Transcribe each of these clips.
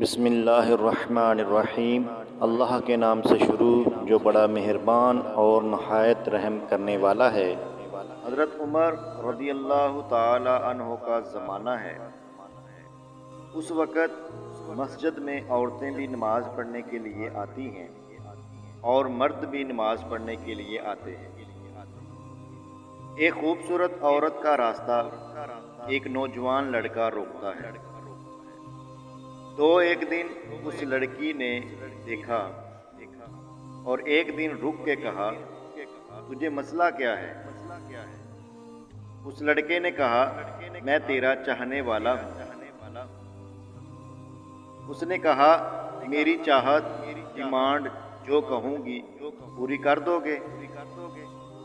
بسم اللہ الرحمن الرحیم۔ اللہ کے نام سے شروع جو بڑا مہربان اور نہایت رحم کرنے والا ہے۔ حضرت عمر رضی اللہ تعالی عنہ کا زمانہ ہے۔ اس وقت مسجد میں عورتیں بھی نماز پڑھنے کے لیے آتی ہیں اور مرد بھی نماز پڑھنے کے لیے آتے ہیں۔ ایک خوبصورت عورت کا راستہ ایک نوجوان لڑکا روکتا ہے۔ تو ایک دن اس لڑکی نے دیکھا اور ایک دن رک کے کہا، تجھے مسئلہ کیا ہے؟ اس لڑکے نے کہا، میں تیرا چاہنے والا ہوں۔ اس نے کہا، میری چاہت ڈیمانڈ جو کہوں گی پوری کر دو گے؟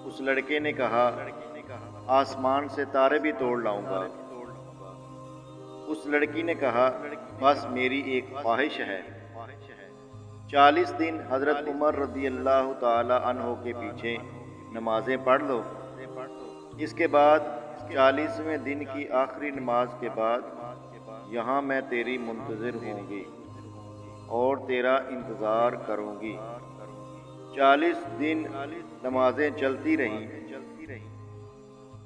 اس لڑکے نے کہا، آسمان سے تارے بھی توڑ لاؤں گا۔ اس لڑکی نے کہا، بس میری ایک خواہش ہے۔ 40 دن حضرت عمر رضی اللہ تعالی عنہ کے پیچھے نمازیں پڑھ لو۔ اس کے بعد 40ویں دن کی آخری نماز کے بعد یہاں میں تیری منتظر ہوں گی اور تیرا انتظار کروں گی۔ 40 دن نمازیں چلتی رہیں۔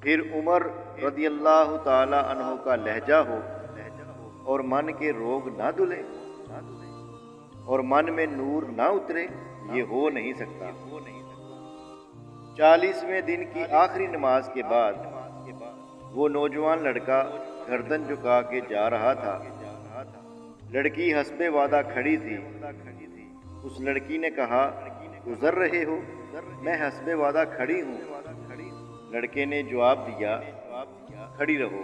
پھر عمر رضی اللہ تعالی عنہ کا لہجہ ہو اور من کے روگ نہ دھلے اور من میں نور نہ اترے، یہ ہو نہیں سکتا۔ 40ویں دن کی آخری نماز کے بعد وہ نوجوان لڑکا گردن جھکا کے جا رہا تھا۔ لڑکی حسب وعدہ کھڑی تھی۔ اس لڑکی نے کہا، گزر رہے ہو؟ میں حسب وعدہ کھڑی ہوں۔ لڑکے نے جواب دیا، کھڑی رہو۔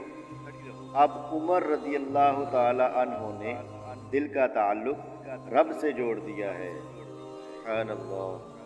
اب عمر رضی اللہ تعالی عنہ نے دل کا تعلق رب سے جوڑ دیا ہے۔ سبحان اللہ۔